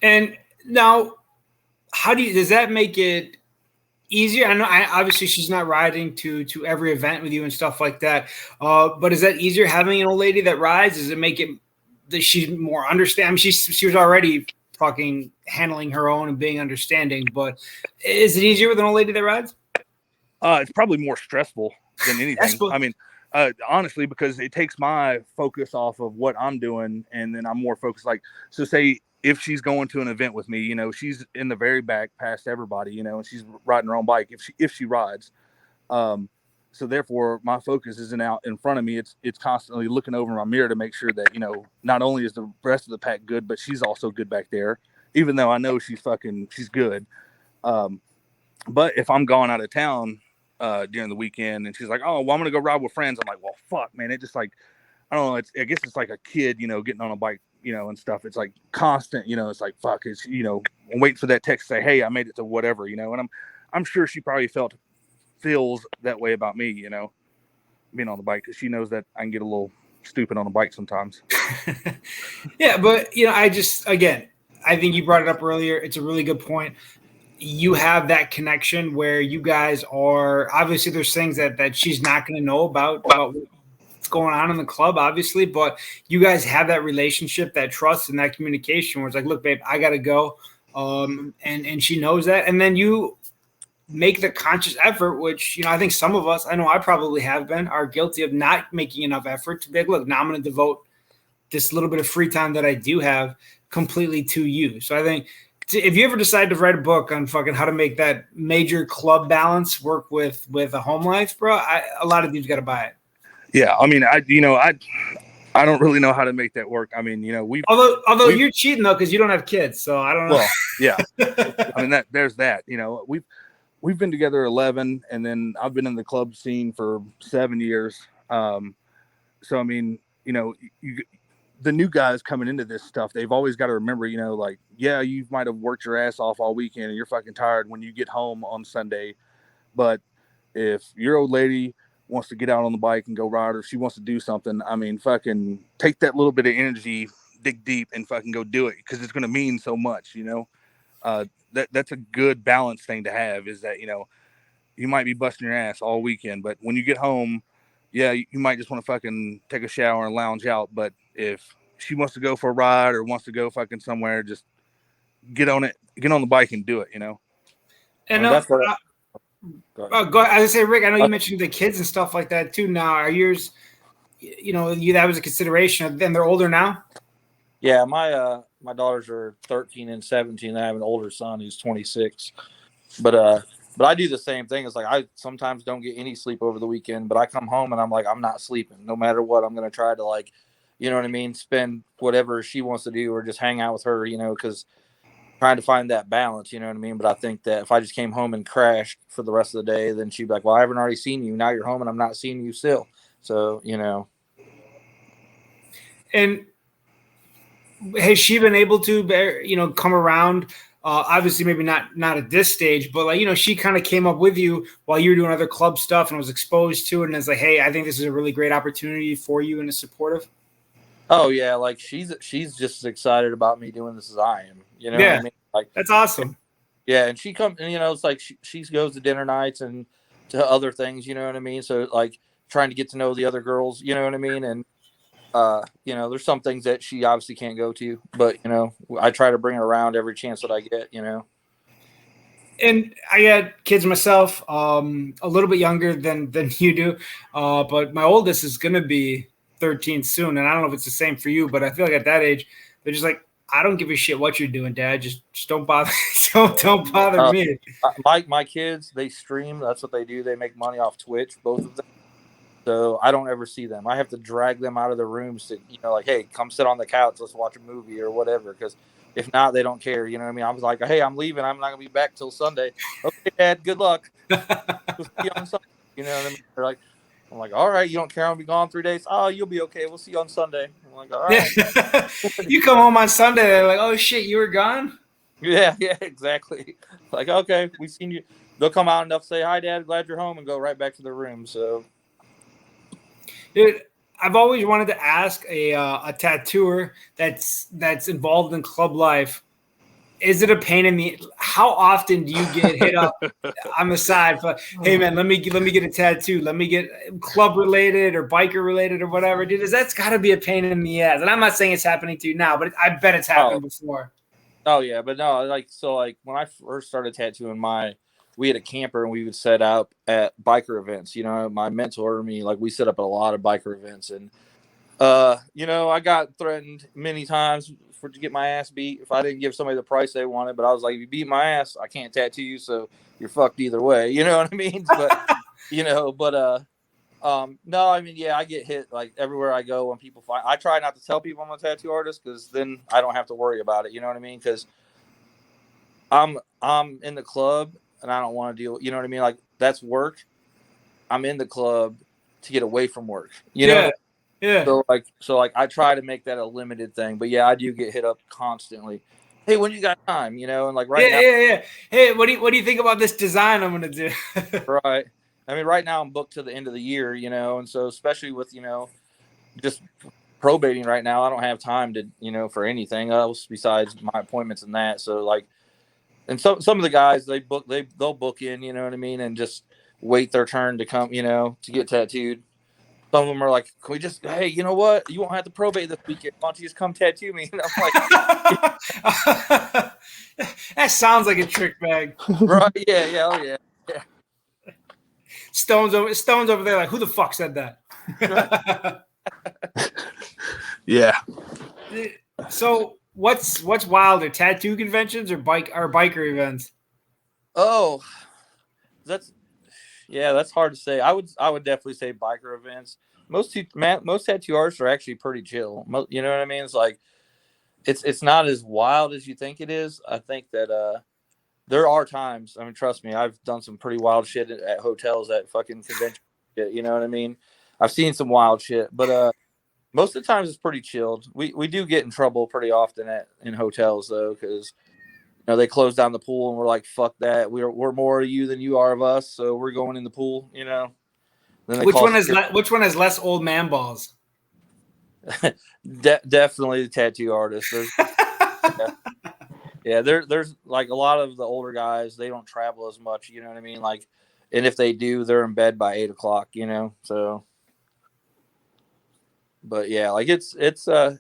And now, does that make it easier? I know obviously she's not riding to every event with you and stuff like that. But is that easier having an old lady that rides? Does it make it that she's more understanding? I mean, she was already fucking handling her own and being understanding, but is it easier with an old lady that rides? It's probably more stressful than anything. I mean, honestly, because it takes my focus off of what I'm doing, and then I'm more focused. Like, so say if she's going to an event with me, she's in the very back past everybody, and she's riding her own bike if she rides. So therefore my focus isn't out in front of me. It's constantly looking over my mirror to make sure that, not only is the rest of the pack good, but she's also good back there, even though I know she's good. But if I'm going out of town during the weekend and she's like, oh, well, I'm going to go ride with friends. I'm like, well, fuck, man. It just like, I don't know. I guess it's like a kid, getting on a bike, and stuff. It's like constant, it's like, fuck, it's, I'm waiting for that text to say, hey, I made it to whatever, and I'm sure she probably feels that way about me, being on the bike, because she knows that I can get a little stupid on a bike sometimes. Yeah, but I think you brought it up earlier. It's a really good point. You have that connection where you guys are obviously there's things that she's not going to know about what's going on in the club, obviously, but you guys have that relationship, that trust, and that communication where it's like, look, babe, I got to go. And she knows that. And then you make the conscious effort, which, I think some of us, I know I probably have been, are guilty of not making enough effort to be like, look, now I'm going to devote this little bit of free time that I do have a completely to you. So I think if you ever decide to write a book on fucking how to make that major club balance work with a home life, bro, a lot of dudes got to buy it. Yeah, I mean, I don't really know how to make that work. I mean, although you're cheating though because you don't have kids, so I don't know. Well, yeah, I mean there's that. We've been together 11, and then I've been in the club scene for 7 years. So I mean, the new guys coming into this stuff, they've always got to remember, you might have worked your ass off all weekend and you're fucking tired when you get home on Sunday, but if your old lady wants to get out on the bike and go ride, or she wants to do something, I mean, fucking take that little bit of energy, dig deep, and fucking go do it, because it's going to mean so much. That's a good balance thing to have, is that you might be busting your ass all weekend, but when you get home, yeah, you might just want to fucking take a shower and lounge out. But if she wants to go for a ride or wants to go fucking somewhere, just get on the bike and do it. And that's what. go ahead. I was gonna say, Rick, I know you mentioned the kids and stuff like that too. Now, are yours? That was a consideration. Then they're older now. Yeah, my daughters are 13 and 17. I have an older son who's 26. But I do the same thing. It's like I sometimes don't get any sleep over the weekend, but I come home and I'm like, I'm not sleeping. No matter what, I'm going to try to spend whatever she wants to do or just hang out with her, because trying to find that balance, you know what I mean? But I think that if I just came home and crashed for the rest of the day, then she'd be like, well, I haven't already seen you. Now you're home and I'm not seeing you still. So, And has she been able to, come around? Obviously, maybe not at this stage, but she kind of came up with you while you were doing other club stuff and was exposed to it, and is like, hey, I think this is a really great opportunity for you, and is supportive. Oh yeah, like she's just as excited about me doing this as I am. You know what I mean? Like that's awesome. Yeah, and she comes, and it's like she goes to dinner nights and to other things. You know what I mean? So like trying to get to know the other girls. You know what I mean? And there's some things that she obviously can't go to, but I try to bring her around every chance that I get. And I had kids myself, a little bit younger than you do, but my oldest is gonna be 13 soon, and I don't know if it's the same for you, but I feel like at that age, they're just like, I don't give a shit what you're doing, Dad. Just don't bother, don't bother me. My kids, they stream. That's what they do. They make money off Twitch, both of them. So I don't ever see them. I have to drag them out of their rooms to, like, hey, come sit on the couch. Let's watch a movie or whatever. Because if not, they don't care. You know what I mean? I was like, hey, I'm leaving. I'm not going to be back till Sunday. Okay, Dad, good luck. We'll see you on Sunday. You know what I mean? They're like, I'm like, all right, you don't care. I'll be gone 3 days. Oh, you'll be okay. We'll see you on Sunday. I'm like, all right. You come home on Sunday. They're like, oh, shit, you were gone? Yeah, exactly. Like, okay, we've seen you. They'll come out enough to say, hi, Dad, glad you're home, and go right back to their room. So. Dude, I've always wanted to ask a tattooer that's involved in club life. Is it a pain in the? How often do you get hit up on the side for, hey man, let me get a tattoo, let me get club related or biker related or whatever, dude? That's got to be a pain in the ass. And I'm not saying it's happening to you now, but I bet it's happened before. Oh yeah, but no, like when I first started tattooing, we had a camper and we would set up at biker events. My mentor and me, like we set up at a lot of biker events, and I got threatened many times to get my ass beat if I didn't give somebody the price they wanted. But I was like, if you beat my ass, I can't tattoo you, so you're fucked either way. You know what I mean? But no, I mean, yeah, I get hit like everywhere I go when people find. I try not to tell people I'm a tattoo artist because then I don't have to worry about it. You know what I mean? Because I'm in the club and I don't want to deal. You know what I mean? Like that's work. I'm in the club to get away from work. You know? Yeah. So I try to make that a limited thing. But yeah, I do get hit up constantly. Hey, when you got time? And like right now. Yeah. Hey, what do you think about this design I'm gonna do? Right. I mean, right now I'm booked to the end of the year, and so especially with, just probating right now, I don't have time to, for anything else besides my appointments and that. So like, and some of the guys they'll book in, you know what I mean, and just wait their turn to come, to get tattooed. Some of them are like, can we just, hey, you know what? You won't have to probate this weekend. Why don't you just come tattoo me? And I'm like, that sounds like a trick bag. Right? Yeah. Oh yeah. Stone's over there like, who the fuck said that? Yeah. So what's wilder, tattoo conventions or biker events? Oh, that's hard to say. I would definitely say biker events. Most tattoo artists are actually pretty chill. You know what I mean? It's like it's not as wild as you think it is. I think that there are times. I mean, trust me, I've done some pretty wild shit at hotels at fucking convention shit. You know what I mean? I've seen some wild shit, but most of the times it's pretty chilled. We do get in trouble pretty often in hotels though, because they close down the pool and we're like, fuck that. We're more of you than you are of us, so we're going in the pool. Then Which one has less old man balls? Definitely the tattoo artist. There's like a lot of the older guys. They don't travel as much. You know what I mean? Like, and if they do, they're in bed by 8 o'clock. So. But yeah, like it's I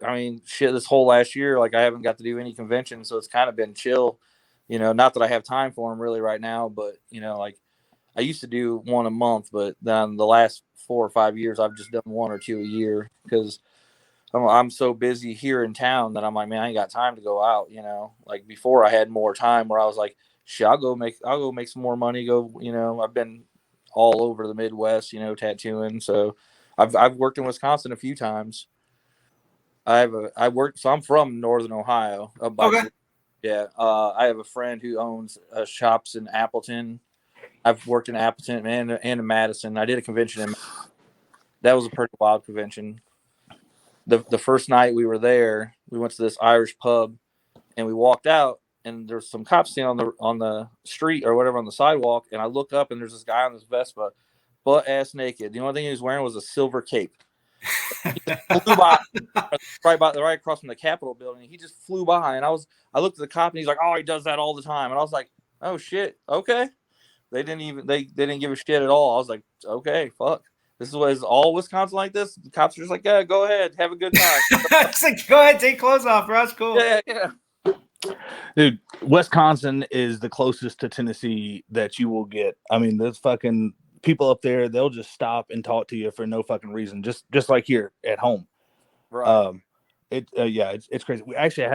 mean, shit, this whole last year, like I haven't got to do any conventions, so it's kind of been chill. Not that I have time for them really right now, but like I used to do one a month, but then the last 4 or 5 years I've just done 1 or 2 a year because I'm so busy here in town that I'm like, man, I ain't got time to go out. Like before I had more time where I was like, shit, I'll go make some more money. I've been all over the Midwest, tattooing. So I've worked in Wisconsin a few times. So I'm from Northern Ohio. Okay. Yeah. I have a friend who owns shops in Appleton. I've worked in Appleton and in Madison. I did a convention that was a pretty wild convention. The first night we were there, we went to this Irish pub and we walked out and there's some cops standing on the street or whatever on the sidewalk. And I look up and there's this guy on this Vespa, butt ass naked. The only thing he was wearing was a silver cape. He just flew by right across from the Capitol building. He just flew by and I looked at the cop and he's like, oh, he does that all the time. And I was like, oh shit, okay. They didn't give a shit at all. I was like, okay, fuck. This is all Wisconsin like this. The cops are just like, yeah, go ahead, have a good time. It's like, go ahead, take clothes off, bro. That's cool. Yeah. Dude, Wisconsin is the closest to Tennessee that you will get. I mean, there's fucking people up there. They'll just stop and talk to you for no fucking reason, just like here at home. Right. It's crazy. We actually I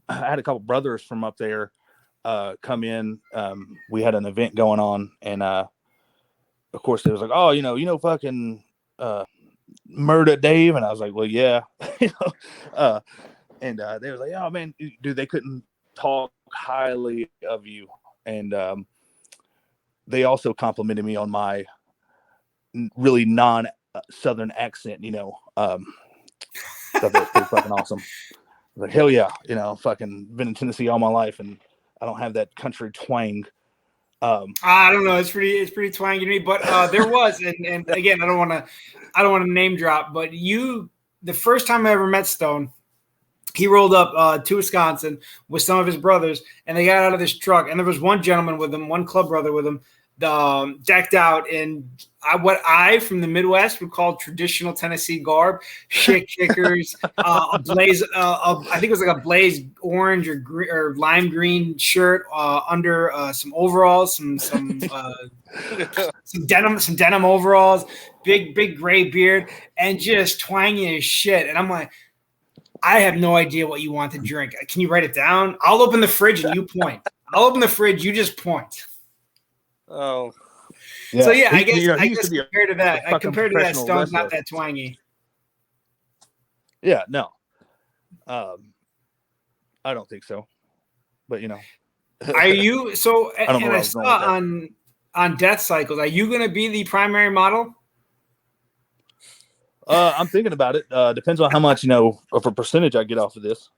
had a couple brothers from up there come in. We had an event going on, and of course, they was like, oh, fucking Murder Dave. And I was like, well, yeah. And they was like, oh, man, dude, they couldn't talk highly of you. And they also complimented me on my really non-Southern accent, thought that was pretty fucking awesome. I was like, hell yeah, fucking been in Tennessee all my life, and I don't have that country twang. I don't know. It's pretty twangy to me, but there was, and again, I don't want to name drop, but the first time I ever met Stone, he rolled up to Wisconsin with some of his brothers, and they got out of this truck, and there was one gentleman with him, one club brother with him, decked out in what I from the Midwest would call traditional Tennessee garb, shit kickers, a blaze, I think it was like a blaze orange or lime green shirt under some overalls, some denim overalls, big gray beard, and just twangy as shit. And I'm like, I have no idea what you want to drink. Can you write it down? I'll open the fridge and you point. I'll open the fridge, you just point. Oh, yeah. So yeah, I guess compared to that, Stone's not that twangy. Yeah, no, I don't think so. But are you? So and I saw on Deathcycles, are you going to be the primary model? I'm thinking about it. Depends on how much of a percentage I get off of this.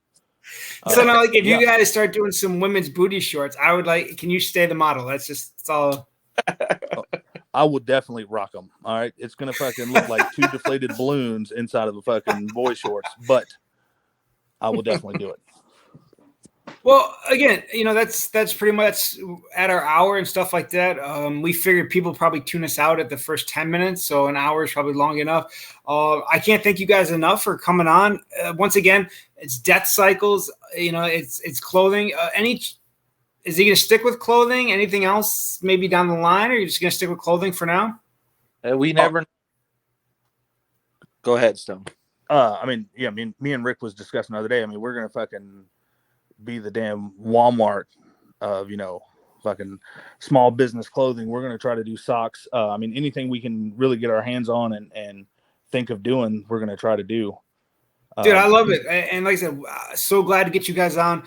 So now, like, if you guys start doing some women's booty shorts, I would like. Can you stay the model? That's all. I would definitely rock them. All right, it's gonna fucking look like 2 deflated balloons inside of a fucking boy shorts, but I will definitely do it. Well, again, that's pretty much at our hour and stuff like that. We figured people probably tune us out at the first 10 minutes, so an hour is probably long enough. I can't thank you guys enough for coming on. Once again, it's Deathcycles. It's clothing. Is he going to stick with clothing? Anything else maybe down the line, or are you just going to stick with clothing for now? We never. Go ahead, Stone. I mean, yeah, me and Rick was discussing the other day. I mean, we're gonna fucking be the damn Walmart of, fucking small business clothing. We're gonna try to do socks. I mean, anything we can really get our hands on and think of doing, we're gonna try to do. Dude, I love it. And like I said, so glad to get you guys on.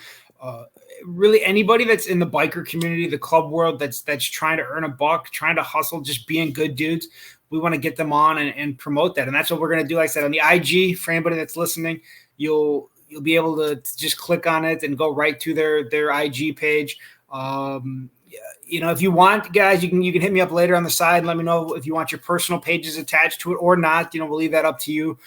Really, anybody that's in the biker community, the club world, that's trying to earn a buck, trying to hustle, just being good dudes, we want to get them on and promote that. And that's what we're going to do. Like I said, on the IG, for anybody that's listening, you'll be able to just click on it and go right to their IG page. If you want, guys, you can hit me up later on the side and let me know if you want your personal pages attached to it or not. We'll leave that up to you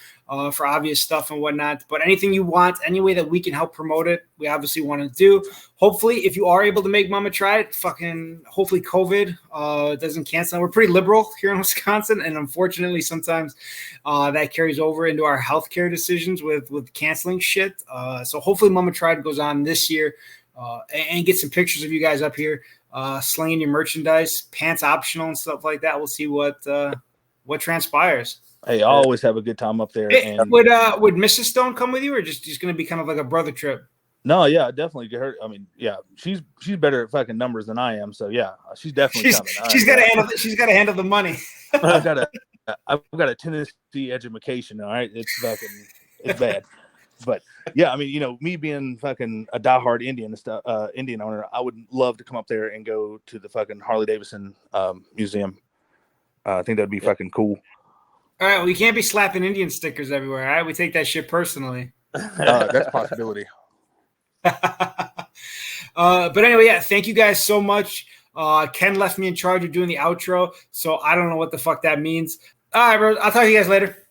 for obvious stuff and whatnot. But anything you want, any way that we can help promote it, we obviously want to do. Hopefully, if you are able to make Mama try it, hopefully COVID doesn't cancel. We're pretty liberal here in Wisconsin, and unfortunately, sometimes that carries over into our healthcare decisions with canceling shit. So hopefully, Mama Tried goes on this year and get some pictures of you guys up here. Slinging your merchandise, pants optional and stuff like that. We'll see what transpires. Hey, I always have a good time up there. Hey, and would Mrs. Stone come with you, or just going to be kind of like a brother trip? No, yeah, definitely get her. I mean, yeah, she's better at fucking numbers than I am. So yeah, she's definitely coming. She's got to handle the money. I've got a Tennessee education. All right, it's bad. But yeah, I mean, me being fucking a diehard Indian owner, I would love to come up there and go to the fucking Harley Davidson museum. I think that'd be fucking cool. All right, well, you can't be slapping Indian stickers everywhere. All right, we take that shit personally. That's a possibility. But anyway, yeah, thank you guys so much. Ken left me in charge of doing the outro, so I don't know what the fuck that means. All right, bro, I'll talk to you guys later.